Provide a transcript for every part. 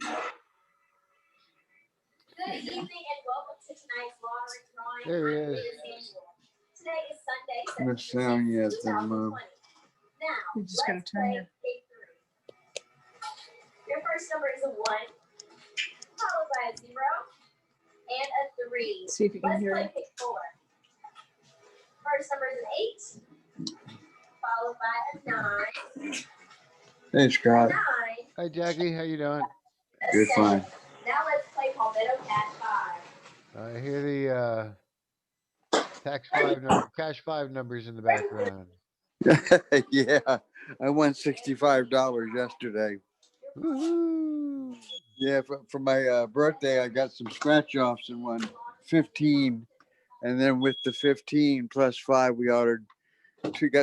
Good evening and welcome to tonight's lottery drawing. There he I'm is. as usual. Today is Sunday, The sound yet, 2020. Now, You just gotta let's turn play your. Pick 3. Your first number is a 1, followed by a 0, and a 3. See if you can Let's hear play it. Pick 4. First number is an 8, followed by a 9. Hey, Scott. 9. Hi, Jackie. How you doing? A Good, 7. fine. Now let's play Palmetto Cat 5. I hear the cash 5 numbers in the background. Yeah, I won $65 yesterday. Woohoo! Yeah, for my birthday, I got some scratch offs and won 15. And then with the 15 plus 5, we got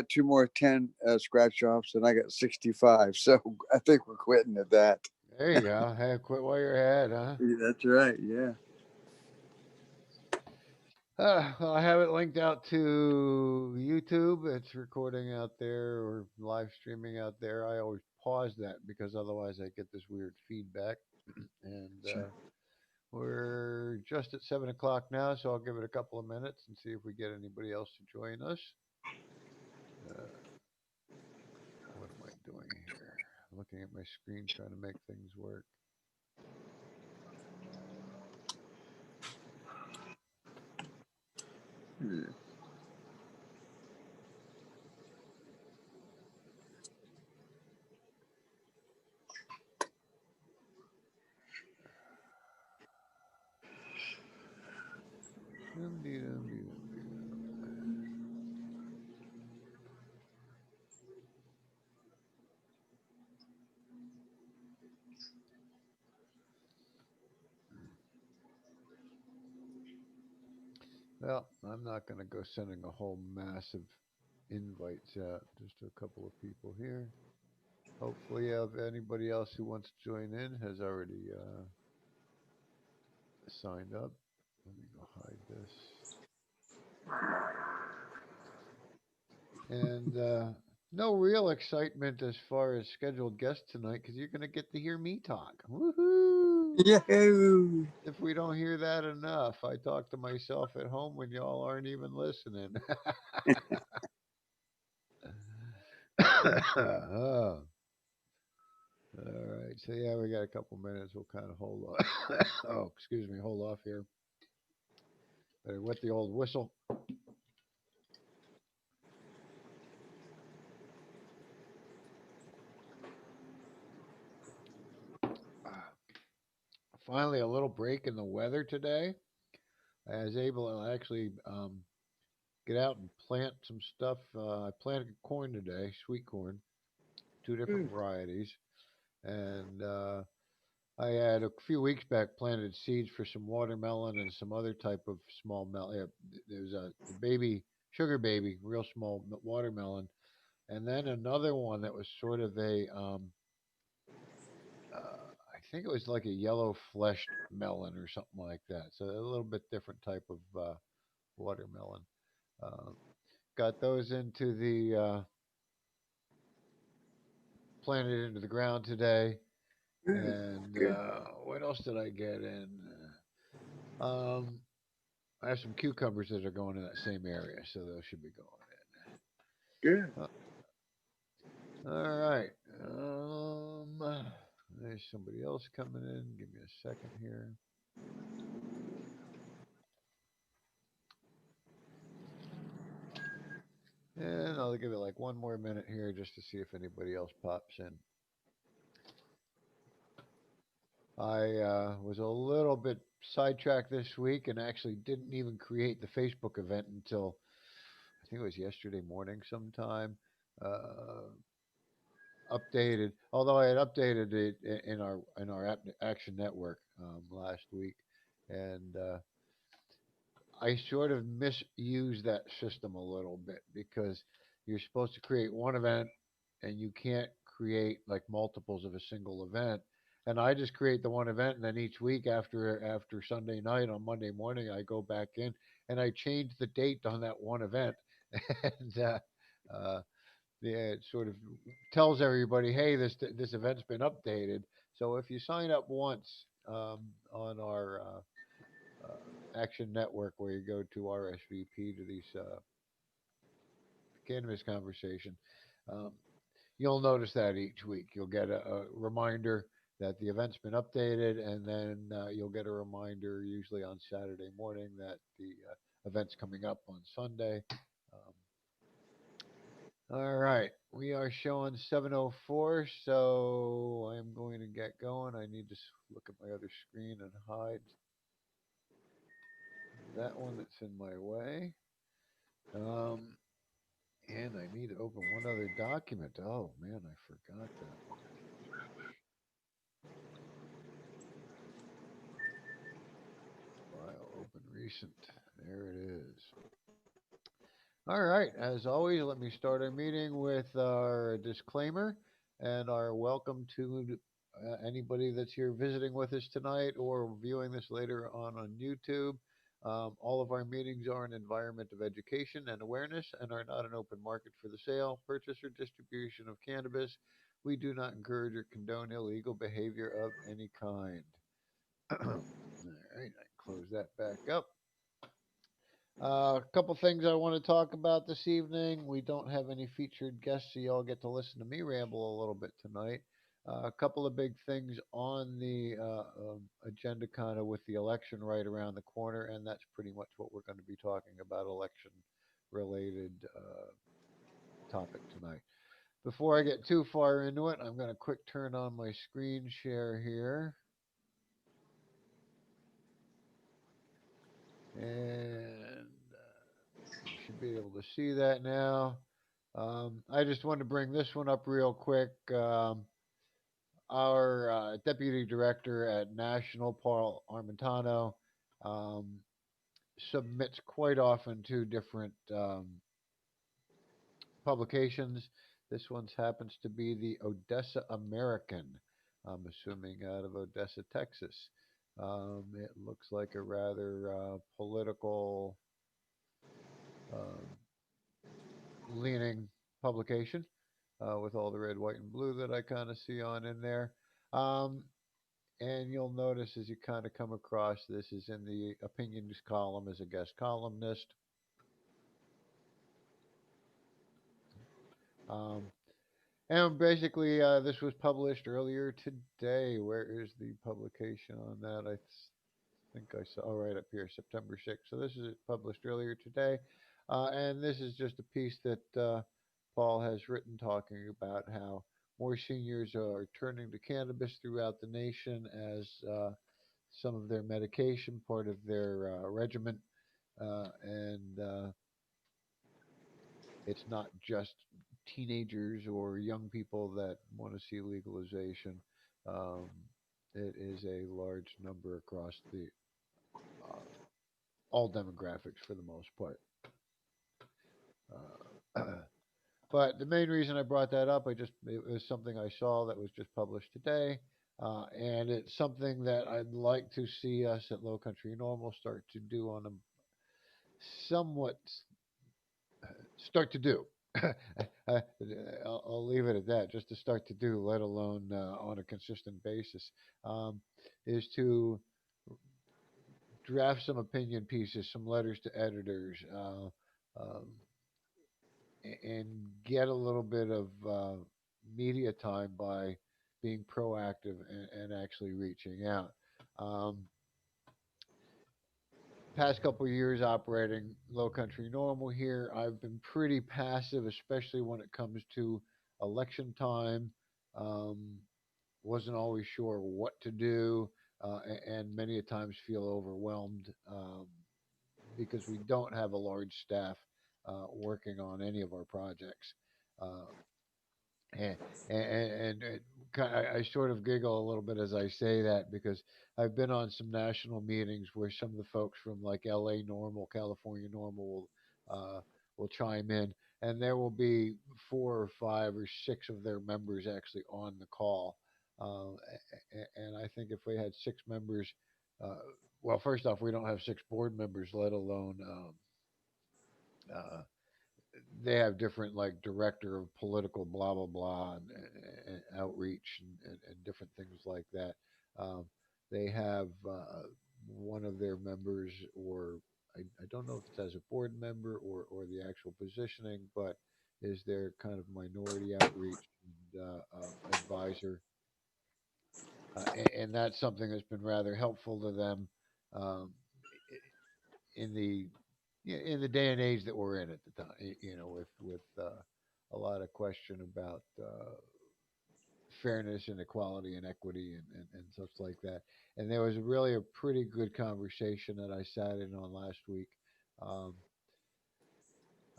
2 more 10 scratch offs, and I got 65. So I think we're quitting at that. There you go. Hey, quit while you're ahead, huh? Yeah, that's right. Yeah. Well, I have it linked out to YouTube. It's recording out there or live streaming out there. I always pause that because otherwise I get this weird feedback. And Sure. we're just at 7 o'clock now, so I'll give it a couple of minutes and see if we get anybody else to join us. What am I doing here? Looking at my screen, trying to make things work. Yeah. Well, I'm not going to go sending a whole massive invites out. Just a couple of people here. Hopefully, if anybody else who wants to join in has already signed up. Let me go hide this. And no real excitement as far as scheduled guests tonight because you're going to get to hear me talk. Woohoo! Yahoo! If we don't hear that enough, I talk to myself at home when y'all aren't even listening. Oh. All right. So yeah, we got a couple minutes. We'll kind of hold off. Oh, excuse me. Hold off here. Better wet the old whistle. Finally, a little break in the weather today. I was able to actually get out and plant some stuff. I planted corn today, sweet corn, 2 different varieties, and I had a few weeks back planted seeds for some watermelon and some other type of small melon. Yeah, there's a baby sugar baby, real small watermelon, and then another one that was sort of I think it was like a yellow fleshed melon or something like that. So a little bit different type of watermelon. Uh, got those into the planted into the ground today. And Good. what else did I get in? Um, I have some cucumbers that are going in that same area, so those should be going Good. in. All right. There's somebody else coming in. Give me a second here. And I'll give it like one more minute here just to see if anybody else pops in. I was a little bit sidetracked this week and actually didn't even create the Facebook event until I think it was yesterday morning sometime. Updated, although I had updated it in our Action Network last week, and I sort of misused that system a little bit because you're supposed to create one event and you can't create like multiples of a single event. And I just create the one event, and then each week after Sunday night on Monday morning, I go back in and I change the date on that one event, and uh, yeah, it sort of tells everybody, hey, this event's been updated. So if you sign up once on our Action Network, where you go to RSVP to these cannabis conversation, um, you'll notice that each week you'll get a reminder that the event's been updated, and then you'll get a reminder usually on Saturday morning that the event's coming up on Sunday. All right, we are showing 7:04, so I'm going to get going. I need to look at my other screen and hide that one that's in my way. Um, and I need to open one other document. Oh man, I forgot that one. File open recent. There it is. All right. As always, let me start our meeting with our disclaimer and our welcome to anybody that's here visiting with us tonight or viewing this later on YouTube. All of our meetings are an environment of education and awareness and are not an open market for the sale, purchase, or distribution of cannabis. We do not encourage or condone illegal behavior of any kind. All right, I close that back up. A couple things I want to talk about this evening. We don't have any featured guests, so y'all get to listen to me ramble a little bit tonight. A couple of big things on the agenda, kind of with the election right around the corner, and that's pretty much what we're going to be talking about, election related topic tonight. Before I get too far into it, I'm going to quick turn on my screen share here. And you should be able to see that now. I just want to bring this one up real quick. Our deputy director at National, Paul Armentano, um, submits quite often to different publications. This one happens to be the Odessa American, I'm assuming out of Odessa, Texas. It looks like a rather political um, leaning publication with all the red, white, and blue that I kind of see on in there. Um, and you'll notice as you kind of come across this is in the opinions column as a guest columnist. Um, and basically, this was published earlier today. Where is the publication on that? I think I saw, oh, right up here, September 6th. So this is published earlier today. And this is just a piece that Paul has written talking about how more seniors are turning to cannabis throughout the nation as some of their medication, part of their regimen. And it's not just teenagers or young people that want to see legalization. Um, it is a large number across the uh, all demographics for the most part. Uh, but the main reason I brought that up, it was something I saw that was just published today, and it's something that I'd like to see us at Lowcountry NORML start to do on a somewhat start to do. I'll leave it at that. Just to start to do, let alone on a consistent basis, um, is to draft some opinion pieces, some letters to editors, um, and get a little bit of media time by being proactive and actually reaching out. Um, Past couple of years operating Lowcountry NORML here, I've been pretty passive, especially when it comes to election time. Um, wasn't always sure what to do, and many a times feel overwhelmed because we don't have a large staff working on any of our projects. Uh, and I sort of giggle a little bit as I say that because I've been on some national meetings where some of the folks from like LA NORML, California NORML will chime in, and there will be 4 or 5 or 6 of their members actually on the call. And I think if we had 6 members, uh, well, first off, we don't have 6 board members, let alone uh, they have different like director of political blah blah blah and outreach and different things like that. Um, they have one of their members, or I don't know if it's as a board member or the actual positioning, but is their kind of minority outreach and, advisor, and that's something that's been rather helpful to them um, in the in the day and age that we're in at the time. With a lot of question about fairness and equality and equity and such like that. And there was really a pretty good conversation that I sat in on last week. Um,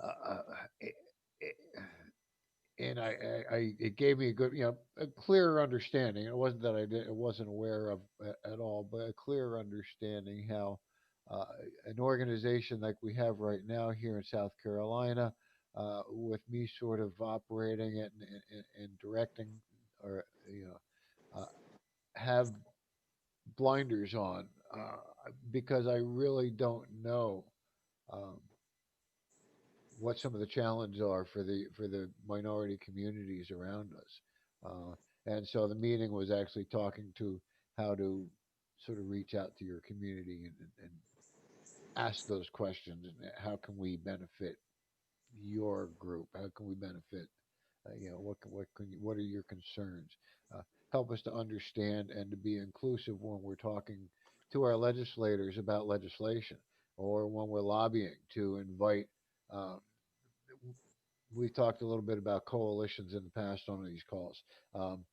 uh, uh, it, it, and it gave me a good, a clearer understanding. It wasn't that I wasn't aware of at all, but a clearer understanding how uh, an organization like we have right now here in South Carolina, with me sort of operating it and directing, or uh, have blinders on, because I really don't know. Um, what some of the challenges are for the minority communities around us. And so the meeting was actually talking to how to sort of reach out to your community and ask those questions, and how can we benefit your group? How can we benefit? What are your concerns? Uh, Help us to understand and to be inclusive when we're talking to our legislators about legislation, or when we're lobbying to invite. Um, we talked a little bit about coalitions in the past on these calls. Um,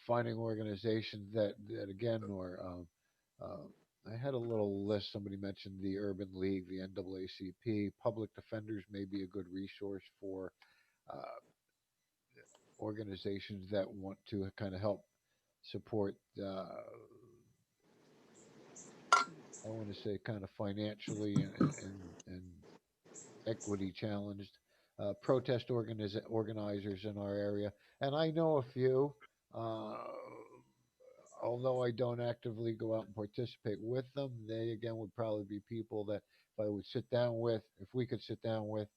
Finding organizations that again, or I had a little list. Somebody mentioned the Urban League, the NAACP. Public defenders may be a good resource for uh, organizations that want to kind of help support. I want to say kind of financially and equity challenged protest organizers in our area, and I know a few. Uh, Although I don't actively go out and participate with them, they again would probably be people that if I would sit down with, if we could sit down with,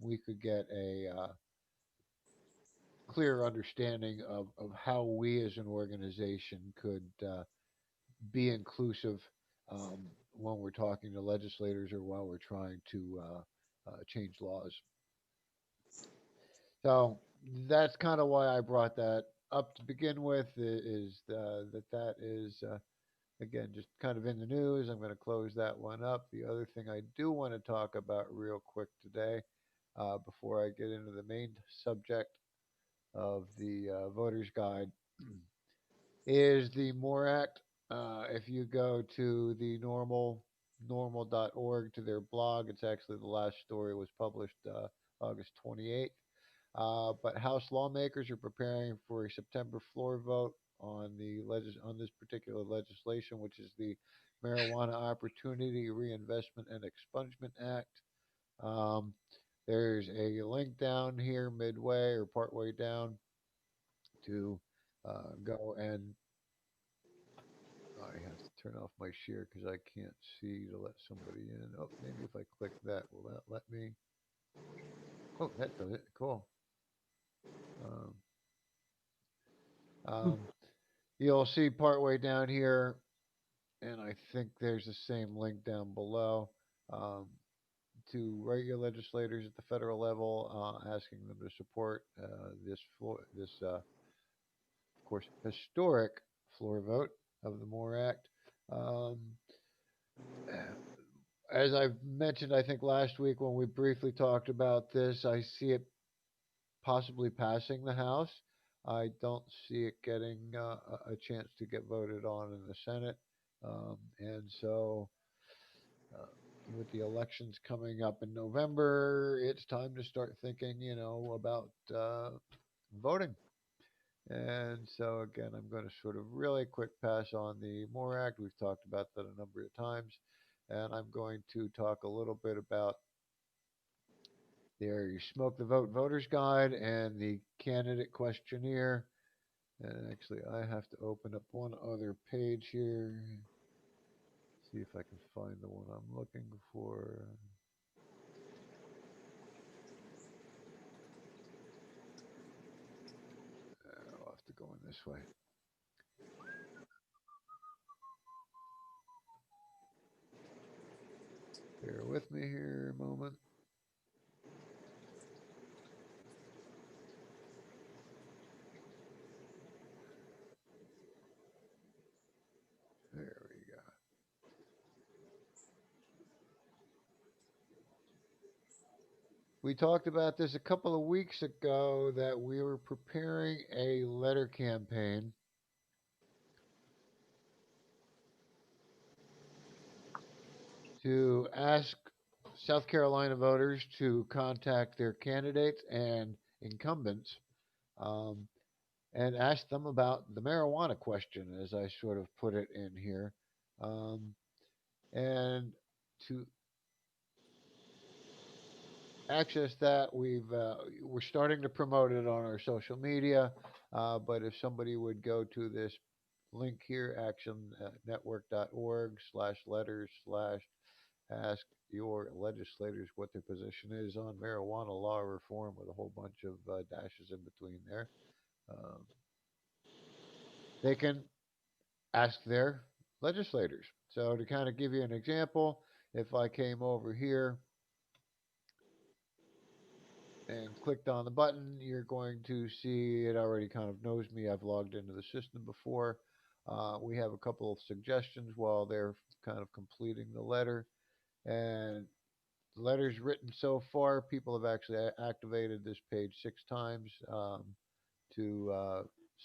we could get a clear understanding of how we as an organization could be inclusive when we're talking to legislators or while we're trying to change laws. So that's kind of why I brought that up to begin with. Is that is again just kind of in the news. I'm going to close that one up. The other thing I do want to talk about real quick today, before I get into the main subject of the voters guide, is the MORE Act. If you go to the normal.org to their blog, it's actually the last story was published August 28th. But House lawmakers are preparing for a September floor vote on on this particular legislation, which is the Marijuana Opportunity Reinvestment and Expungement Act. Um, there's a link down here midway or partway down to go, and I have to turn off my share because I can't see to let somebody in. Oh, maybe if I click that, will that let me? Oh, that does it. Cool. Um, um, you'll see partway down here, and I think there's the same link down below, um, to regular legislators at the federal level, asking them to support this, of course, historic floor vote of the MORE Act. Um, as I've mentioned, I think last week when we briefly talked about this, I see it possibly passing the House. I don't see it getting a chance to get voted on in the Senate. And so, uh, with the elections coming up in November, it's time to start thinking, about voting. And so, again, I'm going to sort of really quick pass on the MORE Act. We've talked about that a number of times. And I'm going to talk a little bit about there you smoke the vote voters guide and the candidate questionnaire. And actually, I have to open up one other page here. See if I can find the one I'm looking for. this way. Bear with me here a moment. There we go. We talked about this a couple of weeks ago that we were preparing a letter campaign to ask South Carolina voters to contact their candidates and incumbents um, and ask them about the marijuana question, as I sort of put it in here. Um, and to access that, we're starting to promote it on our social media. But if somebody would go to this link here, actionnetwork.org/letters/ ask your legislators what their position is on marijuana law reform with a whole bunch of dashes in between there. Um, they can ask their legislators. So to kind of give you an example, if I came over here and clicked on the button, you're going to see it already kind of knows me. I've logged into the system before. We have a couple of suggestions while they're kind of completing the letter. And letters written so far, people have actually activated this page 6 times to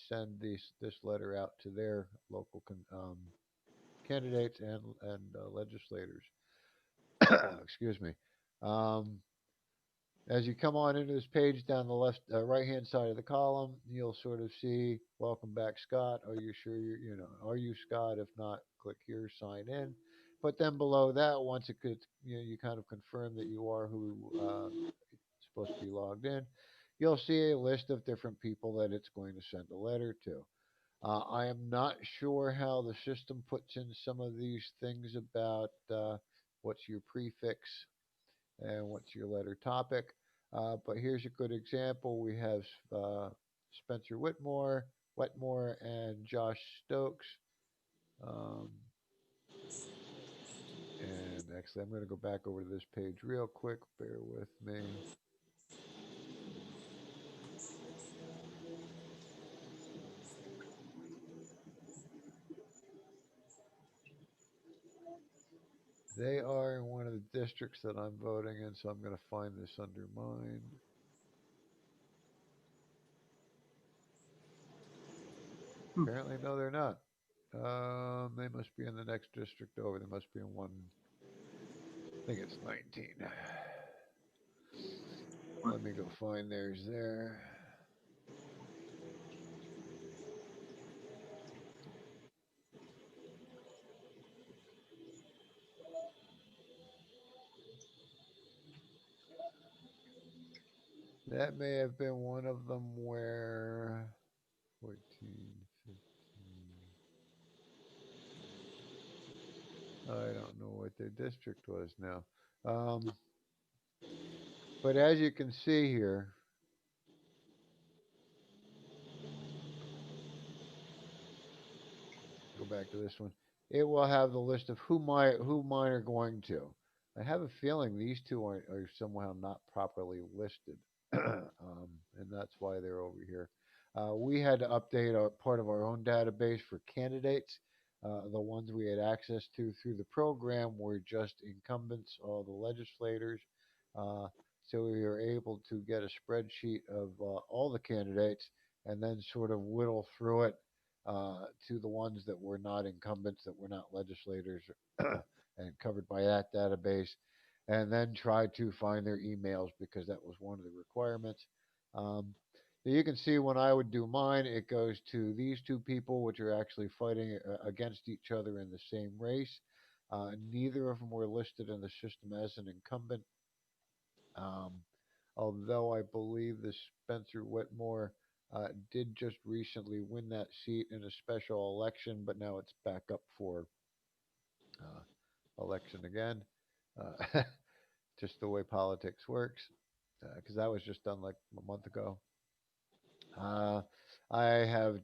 send this letter out to their local candidates and legislators. Excuse me. Um, as you come on into this page down the left, right hand side of the column, you'll sort of see, "Welcome back, Scott. Are you sure are you Scott? If not, click here, sign in." But then below that, once it could, you kind of confirm that you are who supposed to be logged in. You'll see a list of different people that it's going to send a letter to. I am not sure how the system puts in some of these things about what's your prefix and what's your letter topic. But here's a good example. We have Spencer Wetmore, and Josh Stokes. Um, and actually, I'm going to go back over to this page real quick. Bear with me. They are in one of the districts that I'm voting in, so I'm going to find this under mine. Apparently, no, they're not. They must be in the next district over. They must be in one. I think it's 19. Let me go find theirs there. That may have been one of them where 14, 15. I don't know what their district was now. But as you can see here, go back to this one. It will have the list of who mine are going to. I have a feeling these two are somehow not properly listed, and that's why they're over here. We had to update part of our own database for candidates. The ones we had access to through the program were just incumbents, all the legislators. Uh, so we were able to get a spreadsheet of all the candidates and then sort of whittle through it to the ones that were not incumbents, that were not legislators, and covered by that database, and then try to find their emails because that was one of the requirements. Um, so you can see when I would do mine, it goes to these two people, which are actually fighting against each other in the same race. Neither of them were listed in the system as an incumbent. Um, Although I believe the Spencer Whitmore did just recently win that seat in a special election, but now it's back up for election again. Uh, just the way politics works, because that was just done like a month ago. Uh, I have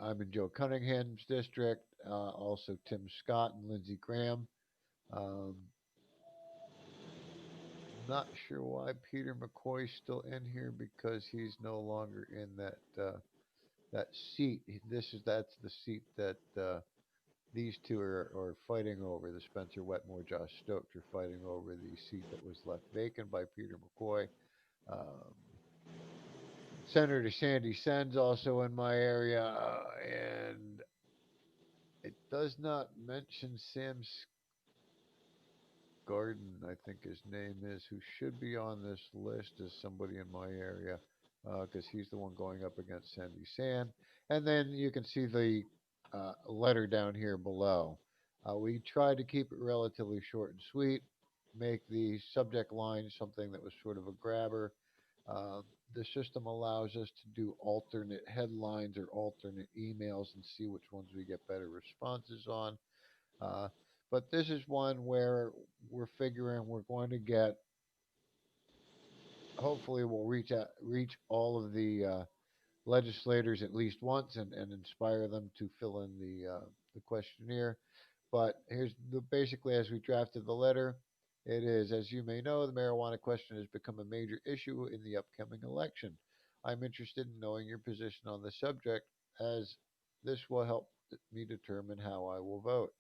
I'm in Joe Cunningham's district. Also, Tim Scott and Lindsey Graham. Um, not sure why Peter McCoy's still in here because he's no longer in that seat. That's the seat that these two are fighting over. The Spencer Wetmore, Josh Stokes are fighting over the seat that was left vacant by Peter McCoy. Um, Senator Sandy Sen's also in my area, and it does not mention Sam Garden, I think his name is, who should be on this list as somebody in my area, because he's the one going up against Sandy Sand. And then you can see the letter down here below. We tried to keep it relatively short and sweet, make the subject line something that was sort of a grabber. Uh, the system allows us to do alternate headlines or alternate emails and see which ones we get better responses on. Uh, but this is one where we're figuring we're going to get. Hopefully, we'll reach all of the legislators at least once and inspire them to fill in the questionnaire. But here's basically as we drafted the letter. It is, as you may know, the marijuana question has become a major issue in the upcoming election. I'm interested in knowing your position on the subject, as this will help me determine how I will vote.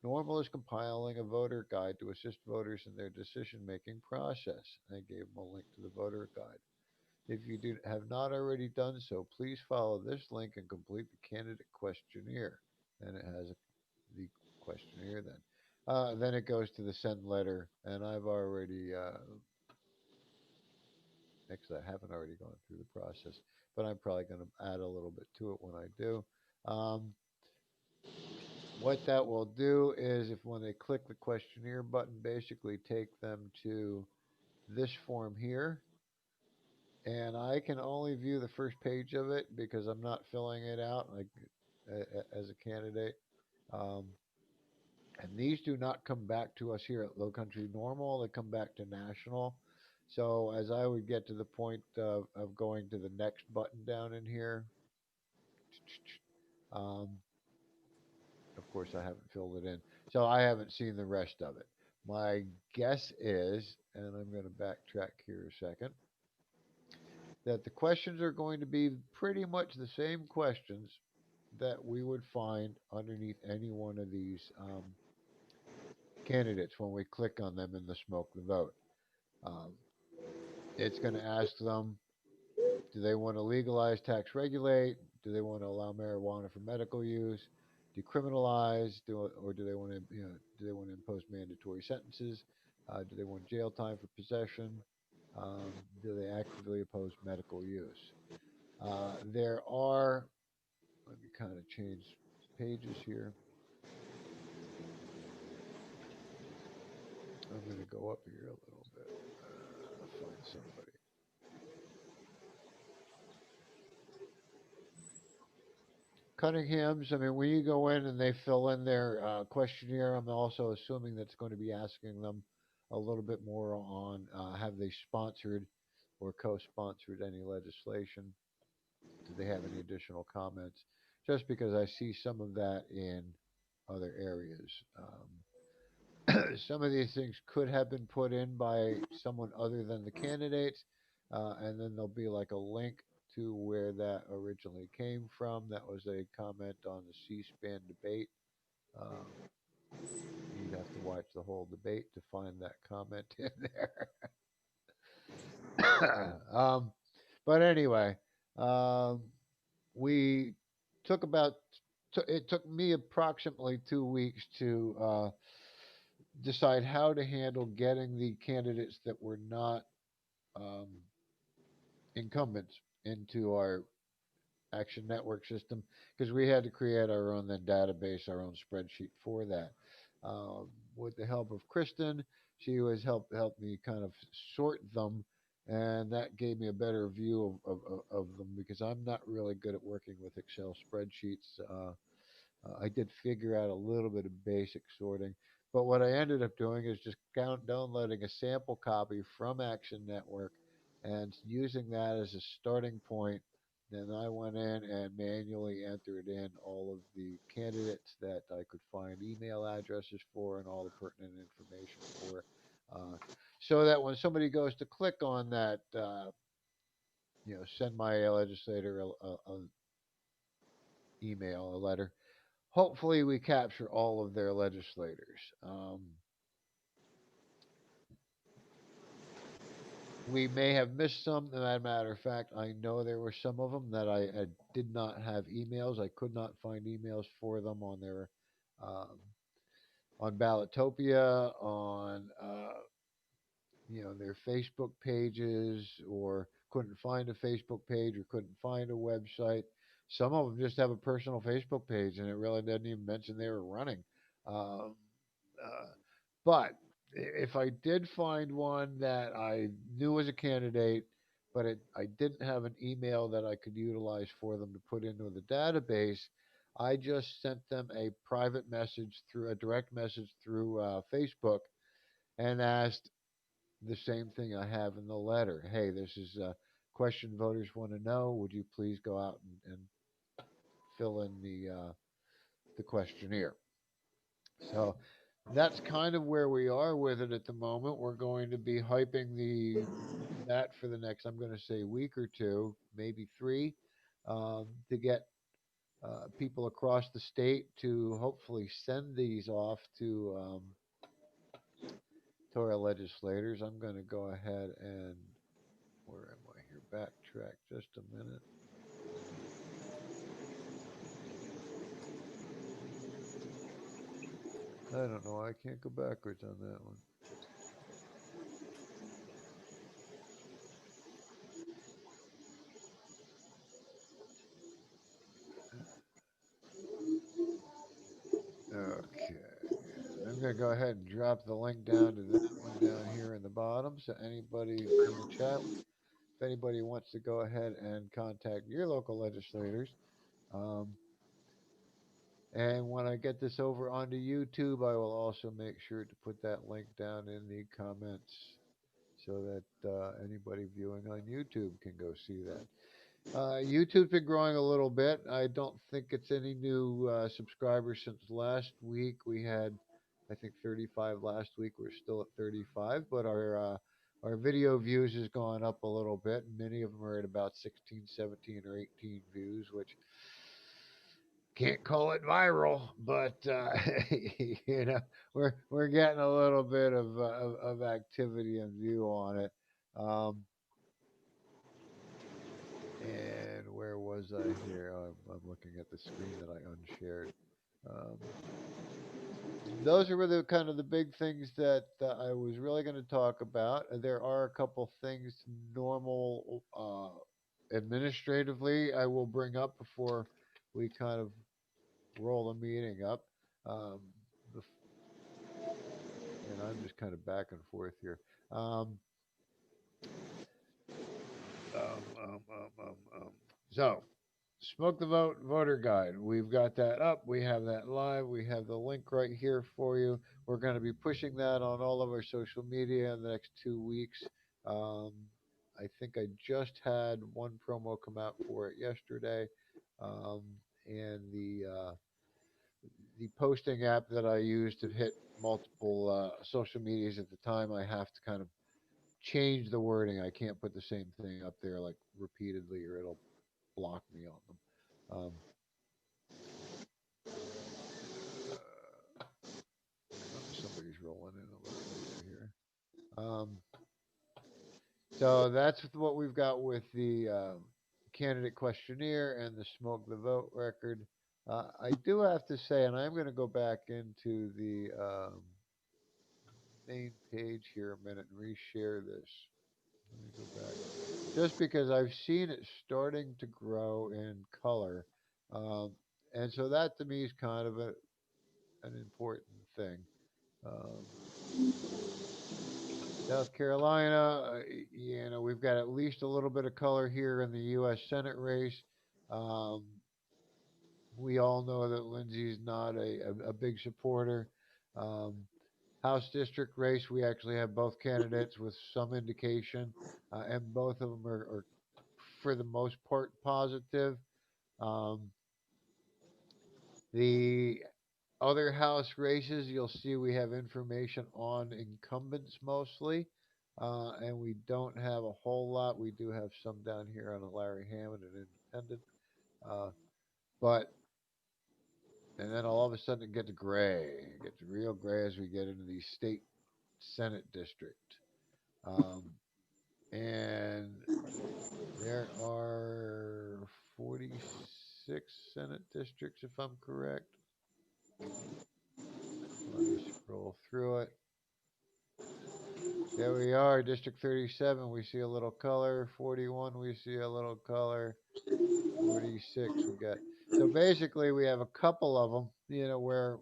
NORML is compiling a voter guide to assist voters in their decision making process. I gave them a link to the voter guide. If you have not already done so, please follow this link and complete the candidate questionnaire. And it has the questionnaire then. Then it goes to the send letter, and I've already, actually, I haven't already gone through the process, but I'm probably going to add a little bit to it when I do. Um, what that will do is if when they click the questionnaire button, basically take them to this form here. And I can only view the first page of it because I'm not filling it out like as a candidate. Um, and these do not come back to us here at Lowcountry Normal. They come back to National. So as I would get to the point of going to the next button down in here, um, of course, I haven't filled it in. So I haven't seen the rest of it. My guess is, and I'm going to backtrack here a second, that the questions are going to be pretty much the same questions that we would find underneath any one of these candidates when we click on them in the smoke the vote. Um, it's going to ask them, do they want to legalize, tax regulate? Do they want to allow marijuana for medical use? Decriminalize? Or do they want to, do they want to impose mandatory sentences? Do they want jail time for possession? Do they actively oppose medical use? There are, let me kind of change pages here. I'm going to go up here a little bit. Find somebody. Cunningham's, I mean, when you go in and they fill in their questionnaire, I'm also assuming that's going to be asking them a little bit more on have they sponsored or co sponsored any legislation? Do they have any additional comments? Just because I see some of that in other areas. Some of these things could have been put in by someone other than the candidates, and then there'll be like a link to where that originally came from. That was a comment on the C-SPAN debate. Um, you'd have to watch the whole debate to find that comment in there. But anyway, um, we took about it took me approximately 2 weeks to decide how to handle getting the candidates that were not um, incumbents into our Action Network system because we had to create our own then database, our own spreadsheet for that. Um, with the help of Kristen, she was helped me kind of sort them, and that gave me a better view of them because I'm not really good at working with Excel spreadsheets. I did figure out a little bit of basic sorting, but what I ended up doing is just downloading a sample copy from Action Network and using that as a starting point Then I went in and manually entered in all of the candidates that I could find email addresses for and all the pertinent information for, uh, so that when somebody goes to click on that, send my legislator a email, a letter. Hopefully, we capture all of their legislators. We may have missed some. As a matter of fact, I know there were some of them that I did not have emails. I could not find emails for them on their um, on Ballotopia, on their Facebook pages, or couldn't find a Facebook page or couldn't find a website. Some of them just have a personal Facebook page, and it really doesn't even mention they were running. Um, uh, but if I did find one that I knew was a candidate, but I didn't have an email that I could utilize for them to put into the database, I just sent them a private message through a direct message through Facebook and asked the same thing I have in the letter. Hey, this is a question voters want to know. Would you please go out and fill in the questionnaire? So that's kind of where we are with it at the moment. We're going to be hyping the that for the next, I'm going to say, week or two, maybe three, to get people across the state to hopefully send these off to our legislators. I'm going to go ahead and where am I here? Backtrack just a minute. I don't know. I can't go backwards on that one. Okay. And I'm going to go ahead and drop the link down to that one down here in the bottom. So anybody in the chat, if anybody wants to go ahead and contact your local legislators, um, and when I get this over onto YouTube, I will also make sure to put that link down in the comments so that anybody viewing on YouTube can go see that. YouTube's been growing a little bit. I don't think it's any new subscribers since last week. We had, I think, 35 last week. We're still at 35, but our video views has gone up a little bit. Many of them are at about 16, 17, or 18 views, which can't call it viral, but we're getting a little bit of activity and view on it. Um, And where was I here? Oh, I'm looking at the screen that I unshared. Um, those are the kind of the big things that I was really going to talk about. There are a couple things normal administratively I will bring up before we kind of roll the meeting up. Um, the, and I'm just kind of back and forth here. Um, um, um, um, um, um. So, Smoke the Vote voter guide. We've got that up. We have that live. We have the link right here for you. We're going to be pushing that on all of our social media in the next 2 weeks. Um, I think I just had one promo come out for it yesterday, um, and the posting app that I use to hit multiple social medias at the time, I have to kind of change the wording. I can't put the same thing up there like repeatedly, or it'll block me on them. Somebody's rolling in a little later here. So that's what we've got with the candidate questionnaire and the smoke the vote record. I do have to say, and I'm going to go back into the main page here a minute and reshare this. Let me go back. Just because I've seen it starting to grow in color. Um, and so that to me is kind of an important thing. Um, South Carolina, we've got at least a little bit of color here in the U.S. Senate race. Um, we all know that Lindsay's not a big supporter. Um, House district race, we actually have both candidates with some indication, and both of them are for the most part positive. Um, the other House races, you'll see we have information on incumbents mostly, and we don't have a whole lot. We do have some down here on a Larry Hammond and Independent, uh, but and then all of a sudden it gets gray. It gets real gray as we get into the state Senate district, um, and there are 46 Senate districts, if I'm correct. Let me scroll through it. There we are, District 37. We see a little color. 41, we see a little color. 46, we got. So basically, we have a couple of them, where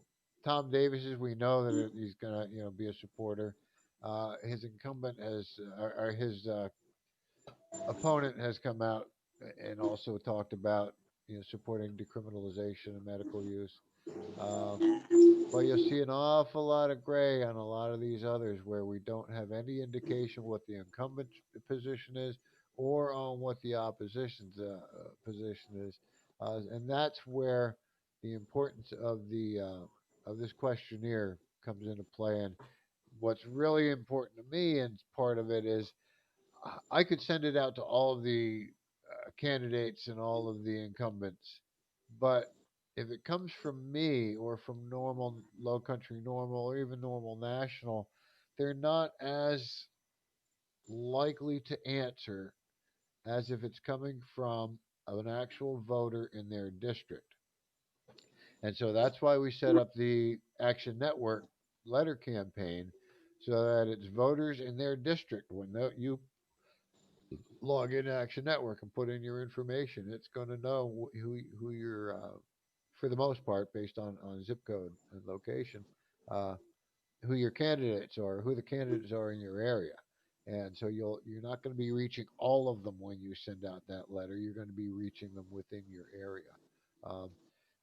Tom Davis is, we know that he's going to, be a supporter. His incumbent has, or his opponent has come out and also talked about, supporting decriminalization of medical use. Uh, but you'll see an awful lot of gray on a lot of these others where we don't have any indication what the incumbent's position is or on what the opposition's position is, and that's where the importance of this questionnaire comes into play. And what's really important to me, and part of it is, I could send it out to all of the candidates and all of the incumbents, but if it comes from me or from NORML, Lowcountry NORML, or even NORML National, they're not as likely to answer as if it's coming from an actual voter in their district. And so that's why we set up the Action Network letter campaign so that it's voters in their district. When you log in Action Network and put in your information, it's going to know who you're, for the most part, based on zip code and location, uh, who your candidates are, who the candidates are in your area. And so you're not going to be reaching all of them when you send out that letter. You're going to be reaching them within your area. Um,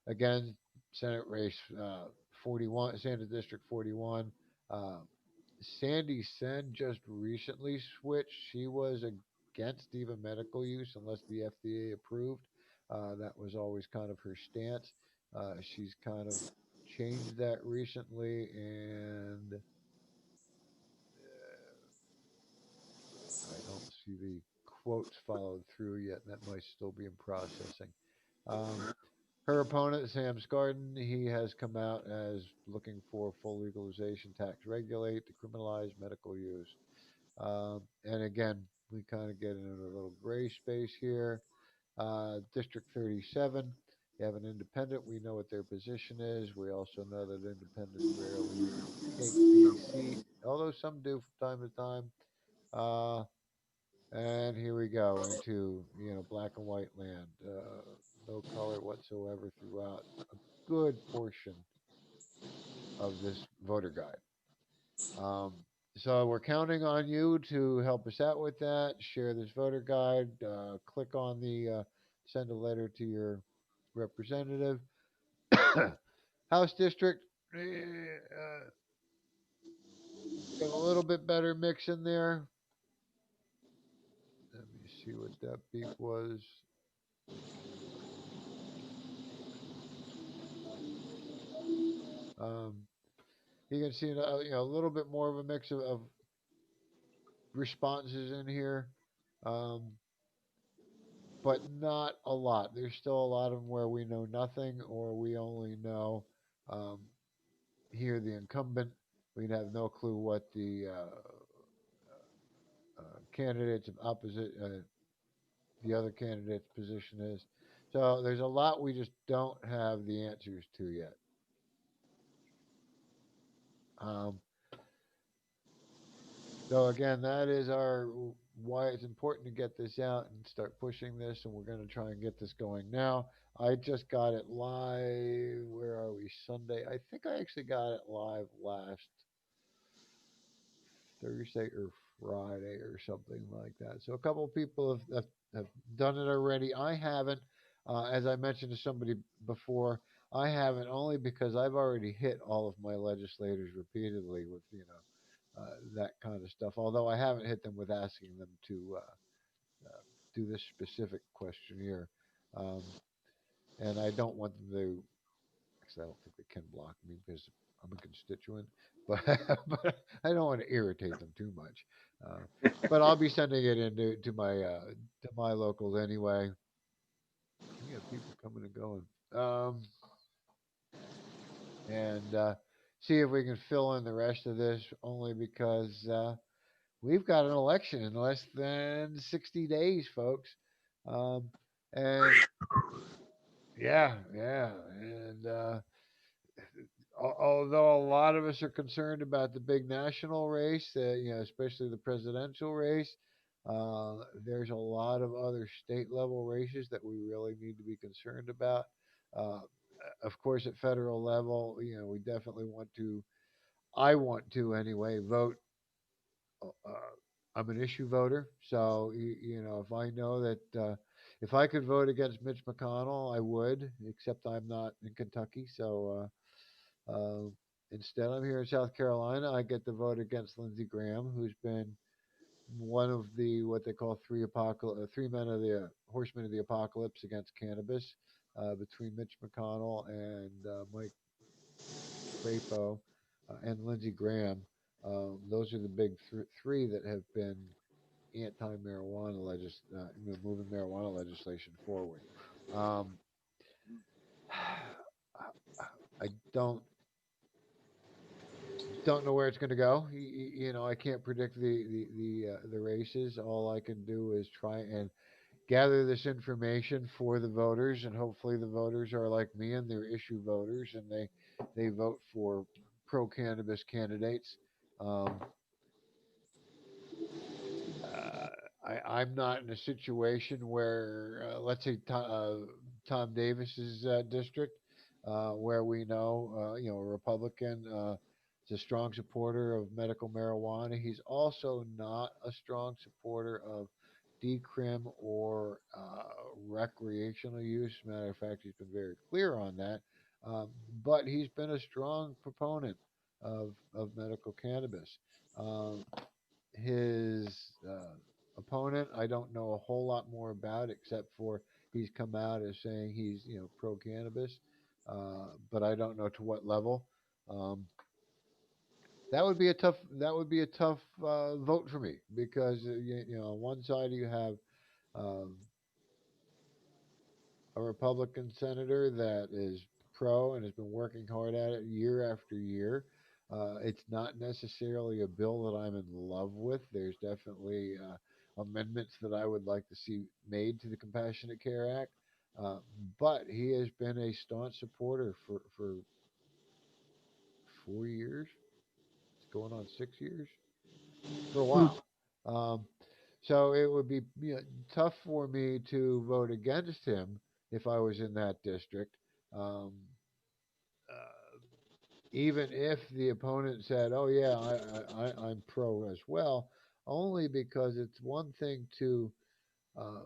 Again, Senate race 41, Senate District 41. Uh, Sandy Sen just recently switched. She was against even medical use unless the FDA approved. That was always kind of her stance. She's kind of changed that recently, and I don't see the quotes followed through yet. That might still be in processing. Um, Her opponent, Sam Scardon, he has come out as looking for full legalization, tax regulate, decriminalize medical use. And again, we kind of get into a little gray space here. District 37, you have an independent. We know what their position is. We also know that independents rarely take the seat, although some do from time to time. Uh, and here we go into black and white land, no color whatsoever throughout a good portion of this voter guide. Um, so we're counting on you to help us out with that. Share this voter guide. Click on the send a letter to your representative. House district. Got a little bit better mix in there. Let me see what that beep was. Um, you can see a little bit more of a mix of responses in here, um, but not a lot. There's still a lot of them where we know nothing or we only know, um, here the incumbent. We'd have no clue what the candidates of opposite, the other candidate's position is. So there's a lot we just don't have the answers to yet. Um, So again, that is our why it's important to get this out and start pushing this, and we're going to try and get this going now. I just got it live. Where are we? Sunday. I think I actually got it live last Thursday or Friday or something like that. So a couple of people have done it already. I haven't. As I mentioned to somebody before, I haven't only because I've already hit all of my legislators repeatedly with that kind of stuff. Although I haven't hit them with asking them to do this specific questionnaire, um, and I don't want them to. Actually, I don't think they can block me because I'm a constituent, but but I don't want to irritate them too much. But I'll be sending it into to my locals anyway. We have people coming and going, and see if we can fill in the rest of this. Only because we've got an election in less than 60 days, folks. Um, and yeah, and although a lot of us are concerned about the big national race, especially the presidential race, there's a lot of other state level races that we really need to be concerned about. Uh, of course, at federal level, we definitely want to. I want to anyway vote. I'm an issue voter, so if I know that if I could vote against Mitch McConnell, I would. Except I'm not in Kentucky, so instead I'm here in South Carolina. I get to vote against Lindsey Graham, who's been one of the what they call three men of the horsemen of the apocalypse against cannabis, between Mitch McConnell and Mike Crapo and Lindsey Graham. Those are the big three that have been anti-marijuana moving marijuana legislation forward. Um, I don't know where it's going to go. I can't predict the races. All I can do is try and gather this information for the voters, and hopefully the voters are like me and they're issue voters, and they vote for pro cannabis candidates. Um, I'm not in a situation where, let's say, Tom Davis's district, where we know, a Republican is a strong supporter of medical marijuana. He's also not a strong supporter of decrim or recreational use. Matter of fact, he's been very clear on that. Um, but he's been a strong proponent of medical cannabis. Um, his opponent, I don't know a whole lot more about, except for he's come out as saying he's pro cannabis, but I don't know to what level. Um, that would be a tough vote for me because on one side you have um, a Republican senator that is pro and has been working hard at it year after year. It's not necessarily a bill that I'm in love with. There's definitely amendments that I would like to see made to the Compassionate Care Act. Uh, but he has been a staunch supporter for 4 years. It's going on 6 years for a Hmm. while. Um, so it would be tough for me to vote against him if I was in that district. Um, uh, Even if the opponent said, "Oh yeah, I'm pro as well," only because it's one thing uh,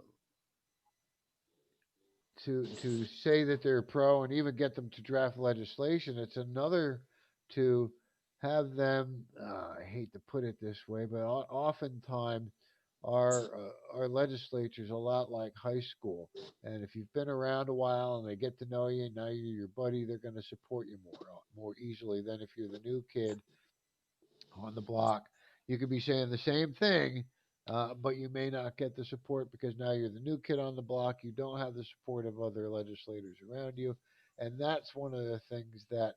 to say that they're pro and even get them to draft legislation. It's another to have them. I hate to put it this way, but oftentimes our legislature's a lot like high school. And if you've been around a while and they get to know you, now you're your buddy, they're going to support you more easily than if you're the new kid on the block. You could be saying the same thing, but you may not get the support because now you're the new kid on the block. You don't have the support of other legislators around you, and that's one of the things that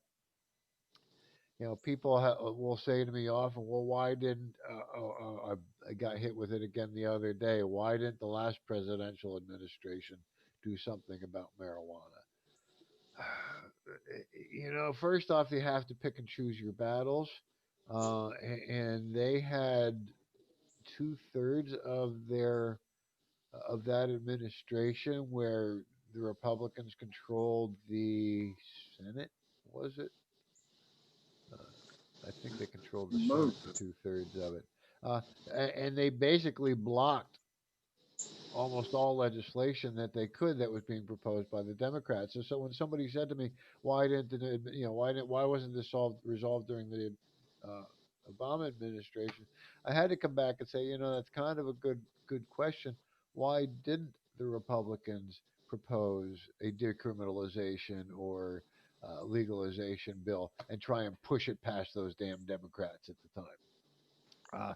people will say to me often. Well, why didn't I got hit with it again the other day? Why didn't the last presidential administration do something about marijuana? First off, you have to pick and choose your battles, and they had 2/3 of that administration where the Republicans controlled the Senate. Was it? I think they controlled the Senate Most for 2/3 of it, uh, and they basically blocked almost all legislation that they could that was being proposed by the Democrats. So when somebody said to me, why wasn't this resolved during the uh, Obama administration? I had to come back and say, that's kind of a good question. why didn't the Republicans propose a decriminalization or legalization bill and try and push it past those damn Democrats at the time? Uh,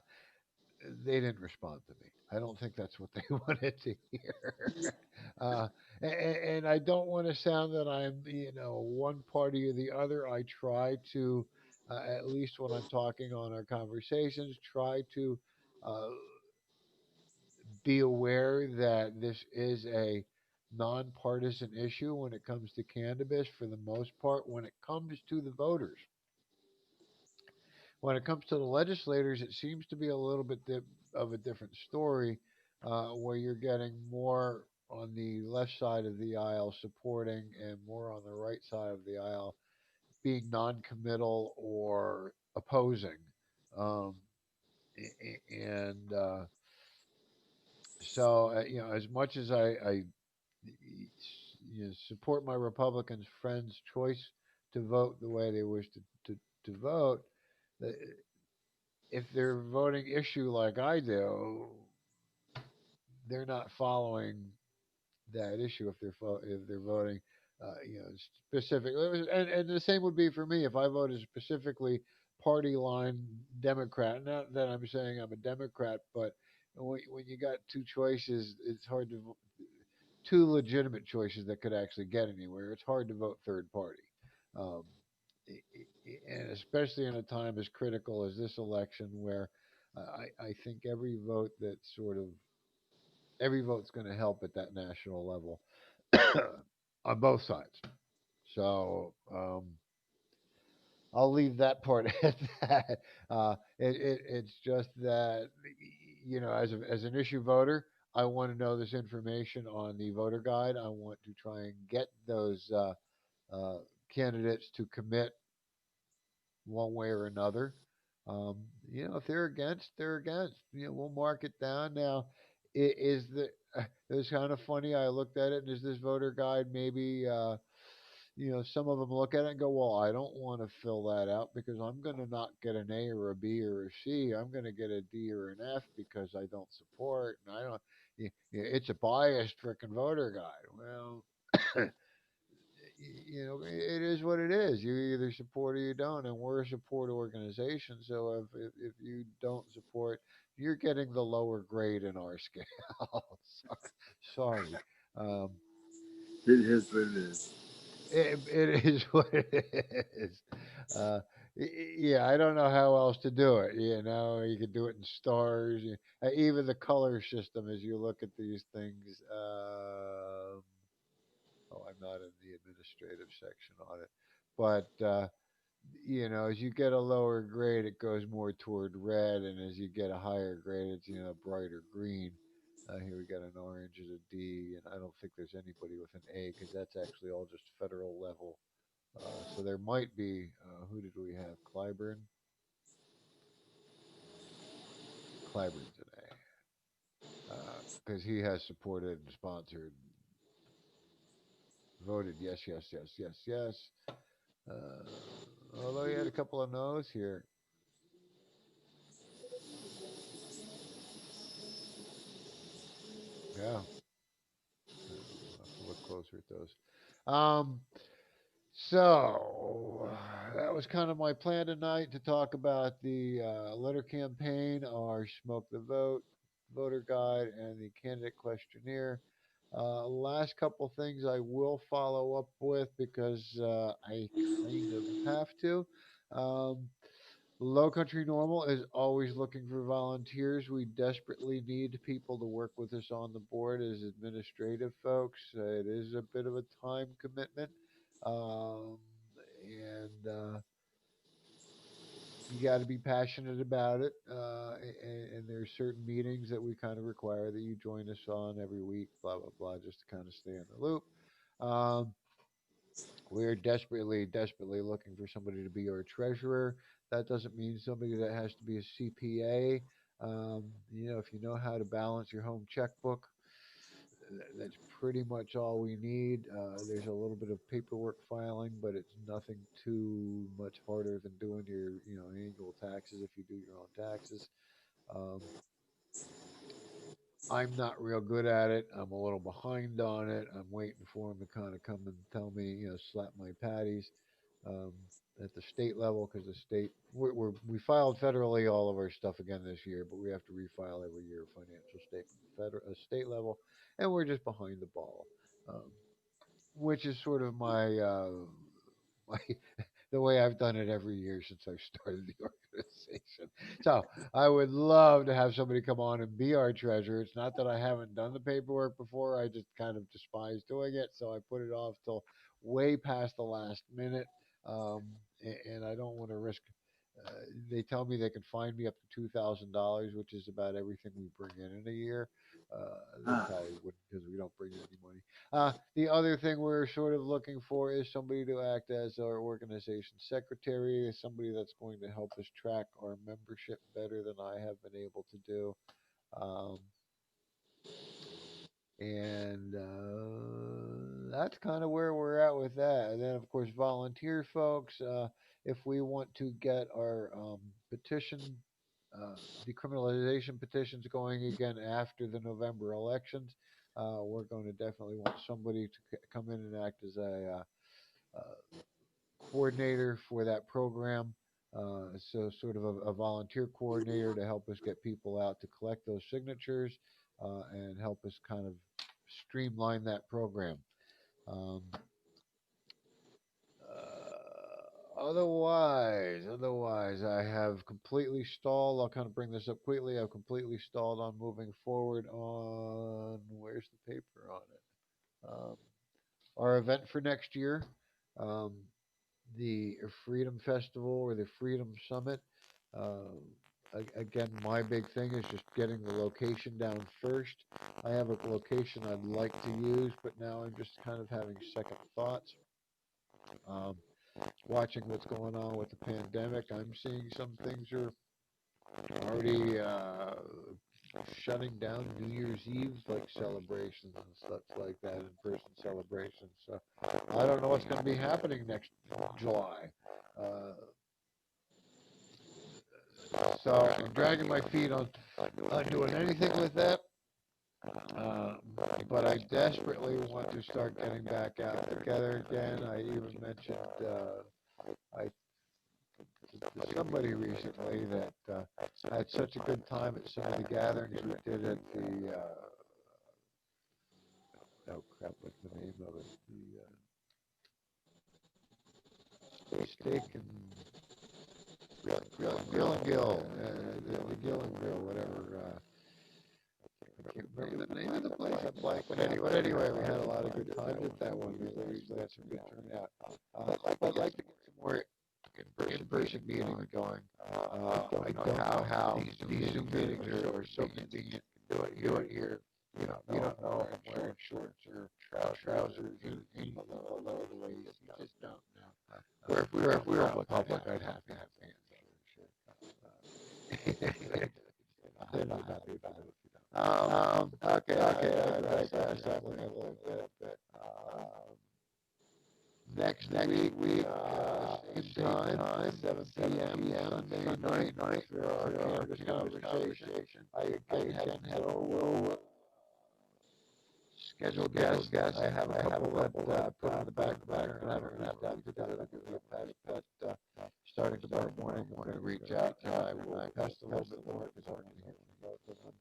they didn't respond to me. I don't think that's what they wanted to hear. uh, and I don't want to sound that I'm, one party or the other. I try to, at least when I'm talking on our conversations, try to uh, be aware that this is a nonpartisan issue when it comes to cannabis for the most part. When it comes to the voters, when it comes to the legislators, it seems to be a little bit of a different story, where you're getting more on the left side of the aisle supporting and more on the right side of the aisle being non-committal or opposing. Um, and so, as much as I support my Republicans friends' choice to vote the way they wish to vote, uh, if they're voting issue like I do, they're not following that issue if they're voting, specific. And the same would be for me if I voted specifically party line Democrat. Not that I'm saying I'm a Democrat, but when you got two choices, it's hard to two legitimate choices that could actually get anywhere. It's hard to vote third party. Um, and especially in a time as critical as this election, where I think every vote's going to help at that national level on both sides. So I'll leave that part at that. It's just that as an issue voter, I want to know this information on the voter guide. I want to try and get those uh, candidates to commit one way or another. Um, if they're against, they're against. We'll mark it down. Now, is the it was kind of funny. I looked at it, and is this voter guide maybe? Some of them look at it and go, "Well, I don't want to fill that out because I'm going to not get an A or a B or a C. I'm going to get a D or an F because I don't support, and I don't." It's a biased freaking voter guide. Well, it is what it is. You either support or you don't, and we're a support organization. So if you don't support, you're getting the lower grade in our scale. Sorry. Um, It is what it is. it is what it is. Uh, yeah, I don't know how else to do it. You could do it in stars. Even the color system, as you look at these things. Oh, I'm not in the administrative section on it, but as you get a lower grade, it goes more toward red, and as you get a higher grade, it's brighter green. Here we got an orange as a D, and I don't think there's anybody with an A because that's actually all just federal level. So there might be. Who did we have? Clyburn. Clyburn's an A because he has supported and sponsored, voted yes, yes, yes, yes, yes. Although he had a couple of no's here. Yeah, we'll have to look closer at those. Um, so that was kind of my plan tonight to talk about the letter campaign, our smoke the vote, voter guide, and the candidate questionnaire. Last couple things I will follow up with because I kind of have to. Um, Lowcountry Normal is always looking for volunteers. We desperately need people to work with us on the board as administrative folks. It is a bit of a time commitment, um, and you got to be passionate about it. And there's certain meetings that we kind of require that you join us on every week. Blah blah blah, just to kind of stay in the loop. Um, we're desperately looking for somebody to be our treasurer. That doesn't mean somebody that has to be a CPA. If you know how to balance your home checkbook, that's pretty much all we need. There's a little bit of paperwork filing, but it's nothing too much harder than doing your, annual taxes if you do your own taxes. Um, I'm not real good at it. I'm a little behind on it. I'm waiting for them to kind of come and tell me, slap my patties um, at the state level because the state we filed federally all of our stuff again this year, but we have to refile every year financial statement state level, and we're just behind the ball, um, which is sort of my the way I've done it every year since I started the organization. So I would love to have somebody come on and be our treasurer. It's not that I haven't done the paperwork before. I just kind of despise doing it. So I put it off till way past the last minute. Um, and I don't want to risk. Uh, they tell me they can fine me up to $2,000, which is about everything we bring in a year. They Ah, probably wouldn't because we don't bring in any money. The other thing we're sort of looking for is somebody to act as our organization secretary, somebody that's going to help us track our membership better than I have been able to do. Um, and that's kind of where we're at with that. And then, of course, volunteer folks. If we want to get our petition, uh, decriminalization petitions going again after the November elections, we're going to definitely want somebody to come in and act as a coordinator for that program. So sort of a volunteer coordinator to help us get people out to collect those signatures and help us kind of streamline that program. Um, otherwise, I have completely stalled. I'll kind of bring this up quickly. I've completely stalled on moving forward on where's the paper on it? Our event for next year. Um, the Freedom Festival or the Freedom Summit. Um, Again, my big thing is just getting the location down first. I have a location I'd like to use, but now I'm just kind of having second thoughts. Um, Watching what's going on with the pandemic, I'm seeing some things are already shutting down New Year's Eve like celebrations and stuff like that, in-person celebrations. So I don't know what's going to be happening next July. Uh, so I'm dragging my feet on doing anything with that. Uh, but I desperately want to start getting back out together again. I even mentioned I to somebody recently that I had such a good time at some of the gatherings we did at the oh crap, what's the name of it? The steak and grill and gill, the gill and grill, whatever. I can't remember the name of the place. I'm blank. But anyway, we had a lot of good times at that one. We usually had some good turnout. I'd like to get some more in-person meetings going. I don't know how these Zoom meetings are so convenient. You do it here. You don't know if I'm wearing shorts or trousers or anything along the way. You just don't know. Where if we were public, I'd have to have pants. They're not happy about it. Okay, I definitely a little bit. Next week, same time, 7 p.m. Sunday night for our cannabis conversation. I again have no scheduled guests. I have a couple that put on the back burner, and I don't have time to do it. But starting tomorrow morning, I'm going to reach out and I will test a little bit more because I want to hear from both of them.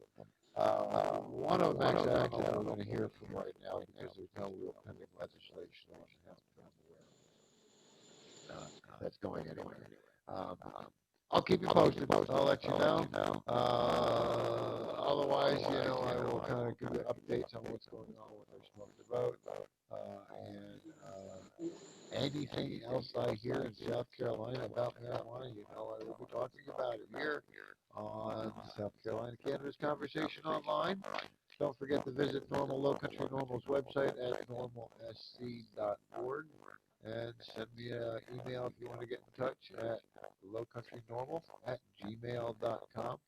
One of them actually I'm going to hear from right now because there's no real pending legislation that's going anywhere. Um, I'll keep you posted. I'll let you know. Otherwise, I will kind of give you updates on what's going on with our smoke the vote. And anything else I hear in South Carolina about marijuana, I will be talking about it here on South Carolina Cannabis Conversation Online. Don't forget to visit Lowcountry Normal's website at normalsc.org and send me an email if you want to get in touch at lowcountrynormal@gmail.com.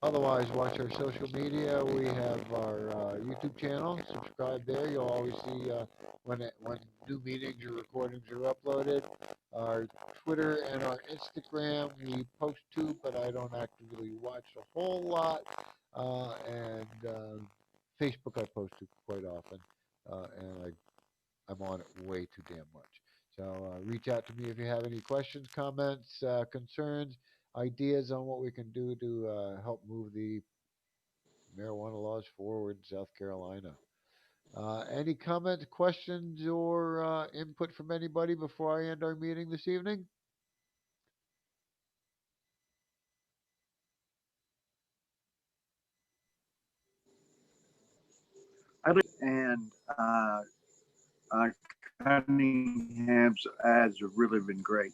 Otherwise, watch our social media. We have our YouTube channel. Subscribe there. You'll always see when new meetings or recordings are uploaded. Our Twitter and our Instagram, we post to, but I don't actively watch a whole lot. And Facebook I post to quite often, and I'm on it way too damn much. So reach out to me if you have any questions, comments, concerns, ideas on what we can do to help move the marijuana laws forward in South Carolina. Any comments, questions, or input from anybody before I end our meeting this evening? And Cunningham's ads have really been great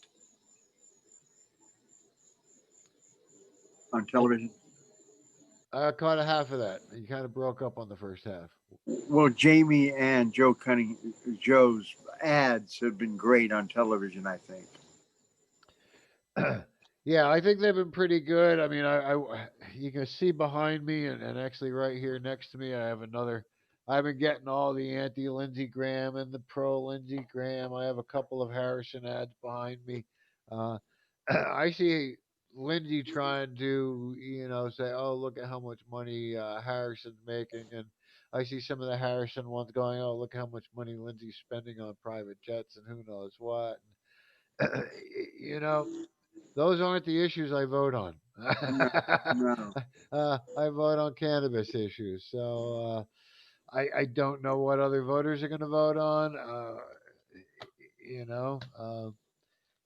on television. I caught a half of that. You kind of broke up on the first half. Well, Jamie and Joe's ads have been great on television, I think. Yeah, I think they've been pretty good. I mean, you can see behind me, and actually right here next to me, I have another. I've been getting all the anti Lindsey Graham and the pro Lindsey Graham. I have a couple of Harrison ads behind me. Uh, I see Lindsey trying to, say, "Oh, look at how much money Harrison's making," and I see some of the Harrison ones going, "Oh, look how much money Lindsey's spending on private jets and who knows what." you know, those aren't the issues I vote on. No, no. I vote on cannabis issues. So I don't know what other voters are going to vote on. You know,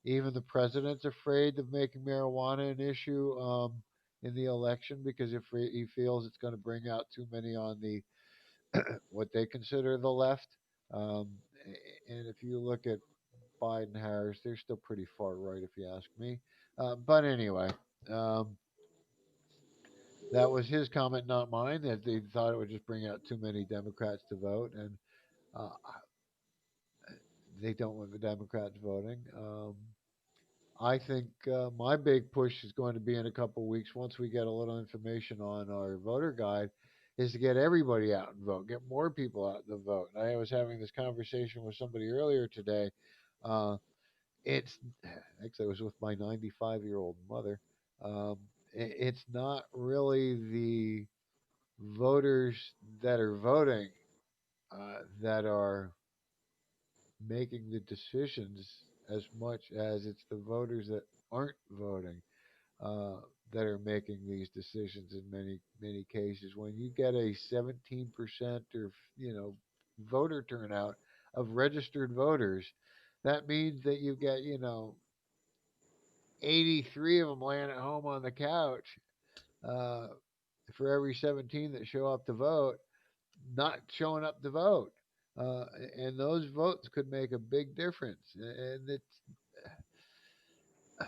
even the president's afraid of making marijuana an issue in the election because if he feels it's going to bring out too many on the what they consider the left. Um, and if you look at Biden Harris, they're still pretty far right, if you ask me. But anyway, um, that was his comment, not mine. That they thought it would just bring out too many Democrats to vote, and uh, they don't want the Democrats voting. I think my big push is going to be in a couple of weeks once we get a little information on our voter guide, is to get everybody out and vote, get more people out to vote. I was having this conversation with somebody earlier today. Uh, it's actually I was with my 95-year-old mother. Um, it's not really the voters that are voting that are making the decisions as much as it's the voters that aren't voting uh, that are making these decisions in many cases. When you get a 17% or voter turnout of registered voters, that means that you get 83 of them laying at home on the couch uh, for every 17 that show up to vote, not showing up to vote. Uh, and those votes could make a big difference. And uh,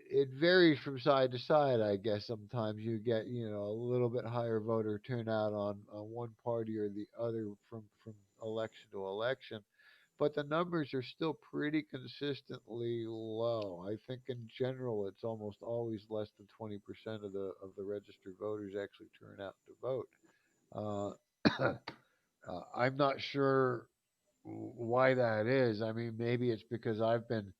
it varies from side to side, I guess. Sometimes you get, a little bit higher voter turnout on one party or the other from election to election, but the numbers are still pretty consistently low. I think in general, it's almost always less than 20% of the registered voters actually turn out to vote. I'm not sure why that is. I mean, maybe it's because I've been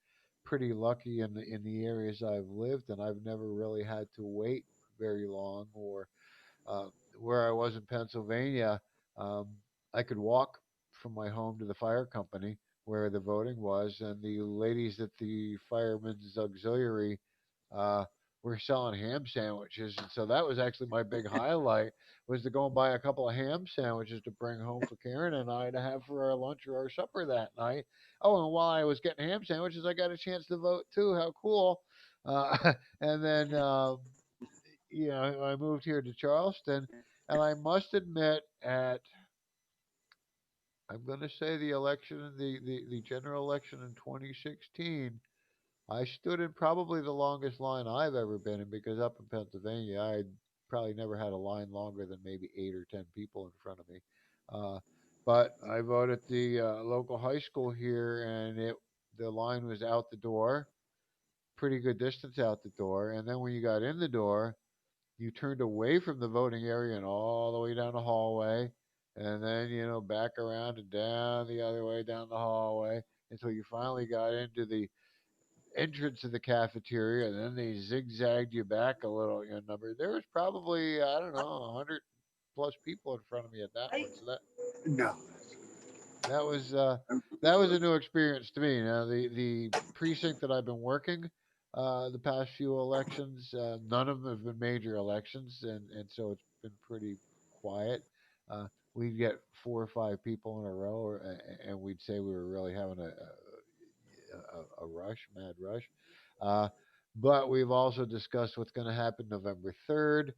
pretty lucky in the areas I've lived, and I've never really had to wait very long, or uh, where I was in Pennsylvania, um, I could walk from my home to the fire company where the voting was, and the ladies at the firemen's auxiliary uh, were selling ham sandwiches, and so that was actually my big highlight was to go and buy a couple of ham sandwiches to bring home for Karen and I to have for our lunch or our supper that night. Oh, and while I was getting ham sandwiches, I got a chance to vote too. How cool! And then I moved here to Charleston, and I must admit, I'm going to say the general election in 2016, I stood in probably the longest line I've ever been in because up in Pennsylvania, I probably never had a line longer than maybe 8 or 10 people in front of me. Uh, but I voted at the local high school here, and the line was out the door, pretty good distance out the door, and then when you got in the door you turned away from the voting area and all the way down the hallway, and then back around and down the other way down the hallway until you finally got into the entrance of the cafeteria, and then they zigzagged you back a little. Number there was probably I don't know 100. plus people in front of me at that one. So No. that was I'm- that was a new experience to me. Now the precinct that I've been working the past few elections, none of them have been major elections, and so it's been pretty quiet. Uh, we'd get 4 or 5 people in a row, and we'd say we were really having a rush, mad rush. Uh, but we've also discussed what's going to happen November 3rd.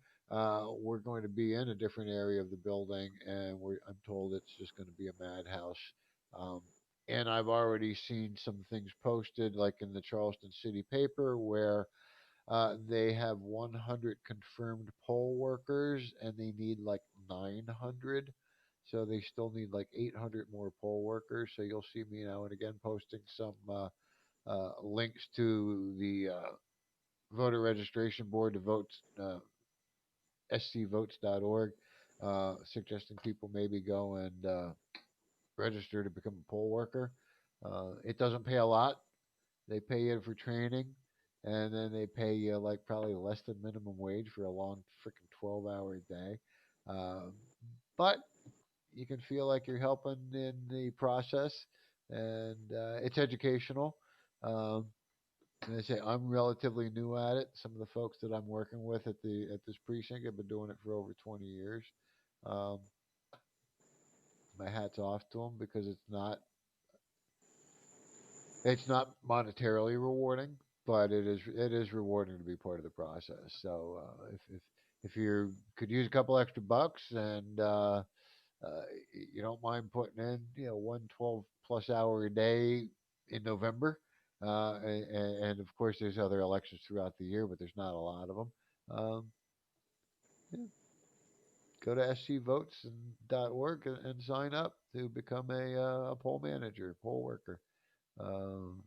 We're going to be in a different area of the building, and I'm told it's just going to be a madhouse. Um, and I've already seen some things posted, like in the Charleston City paper, where they have 100 confirmed poll workers, and they need like 900. So they still need like 800 more poll workers. So you'll see me now and again posting some links to the voter registration board to vote, scvotes.org, suggesting people maybe go and register to become a poll worker. It doesn't pay a lot. They pay you for training, and then they pay you like probably less than minimum wage for a long freaking 12-hour day. Uh, but you can feel like you're helping in the process, and it's educational. Um, and I say I'm relatively new at it. Some of the folks that I'm working with at this precinct have been doing it for over 20 years. Um, my hat's off to them because it's not monetarily rewarding, but it is rewarding to be part of the process. So if you could use a couple extra bucks and uh, you don't mind putting in 1 12+ hour a day in November, and of course there's other elections throughout the year, but there's not a lot of them. Yeah, go to scvotes.org and sign up to become a poll manager, poll worker. Um,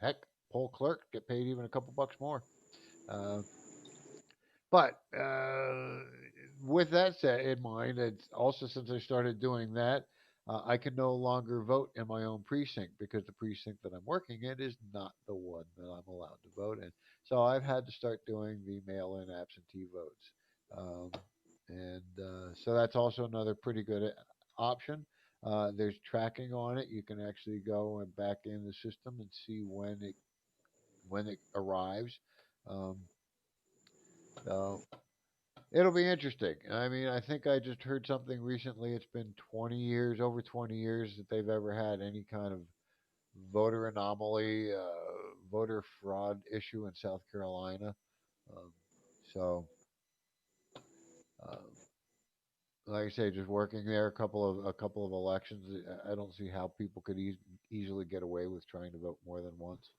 Heck, poll clerk get paid even a couple bucks more. Uh, but with that said in mind, it's also since I started doing that, I can no longer vote in my own precinct because the precinct that I'm working in is not the one that I'm allowed to vote in. So I've had to start doing the mail-in absentee votes, um, and so that's also another pretty good option. There's tracking on it. You can actually go and back in the system and see when it arrives. Um, so it'll be interesting. I mean, I think I just heard something recently. It's been 20 years, over 20 years, that they've ever had any kind of voter anomaly, voter fraud issue in South Carolina. Um, so, uh, like I say, just working there a couple of elections, I don't see how people could easily get away with trying to vote more than once,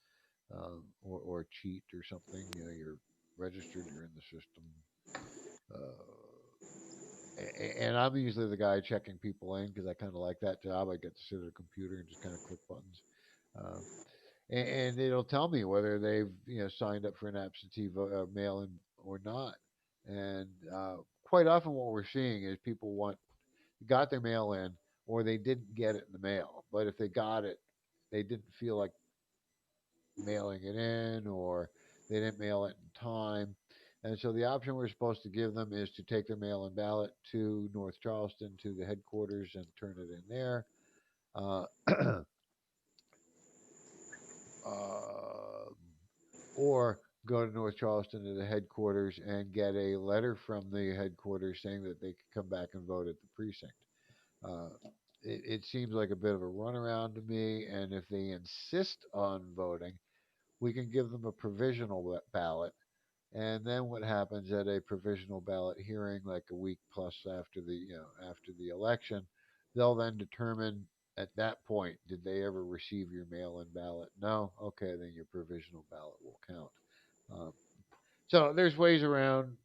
or cheat or something. You're registered, you're in the system. And I'm usually the guy checking people in because I kind of like that job. I get to sit at a computer and just kind of click buttons, uh, and it'll tell me whether they've signed up for an absentee mail-in or not. And quite often, what we're seeing is people got their mail in, or they didn't get it in the mail. But if they got it, they didn't feel like mailing it in, or they didn't mail it in time. And so the option we're supposed to give them is to take their mail-in ballot to North Charleston to the headquarters and turn it in there, uh, uh, or go to North Charleston to the headquarters and get a letter from the headquarters saying that they can come back and vote at the precinct. Uh, it seems like a bit of a runaround to me, and if they insist on voting, we can give them a provisional ballot. And then what happens at a provisional ballot hearing, like a week plus after the election, they'll then determine at that point, did they ever receive your mail-in ballot? No, okay, then your provisional ballot will count. Um, so there's ways around,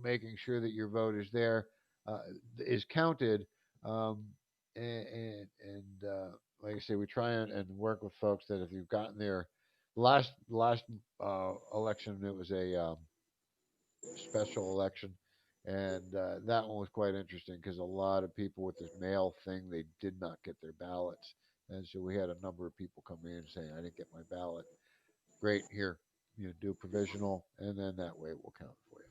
making sure that your vote is there, uh, is counted, um, and like I say, we try and work with folks that if you've gotten there, last election it was a special election, and that one was quite interesting because a lot of people with this mail thing they did not get their ballots, and so we had a number of people come in saying I didn't get my ballot. Great, here, do provisional, and then that way it will count for you.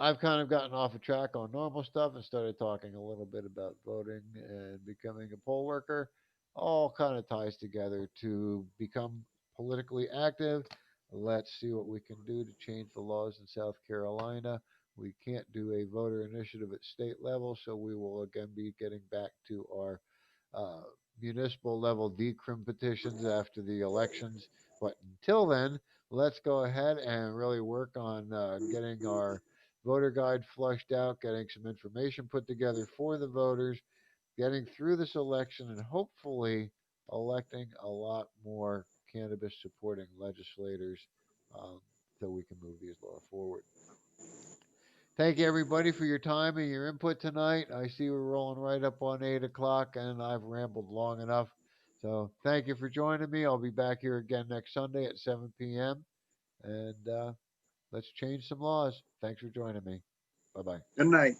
I've kind of gotten off a track on normal stuff and started talking a little bit about voting and becoming a poll worker. All kind of ties together to become politically active. Let's see what we can do to change the laws in South Carolina. We can't do a voter initiative at state level, so we will again be getting back to our uh, municipal level decrim petitions after the elections. But until then, let's go ahead and really work on getting our voter guide flushed out, getting some information put together for the voters, getting through this election, and hopefully electing a lot more cannabis supporting legislators um, so we can move these laws forward. Thank you, everybody, for your time and your input tonight. I see we're rolling right up on 8 o'clock, and I've rambled long enough. So thank you for joining me. I'll be back here again next Sunday at 7 p.m. And let's change some laws. Thanks for joining me. Bye bye. Good night.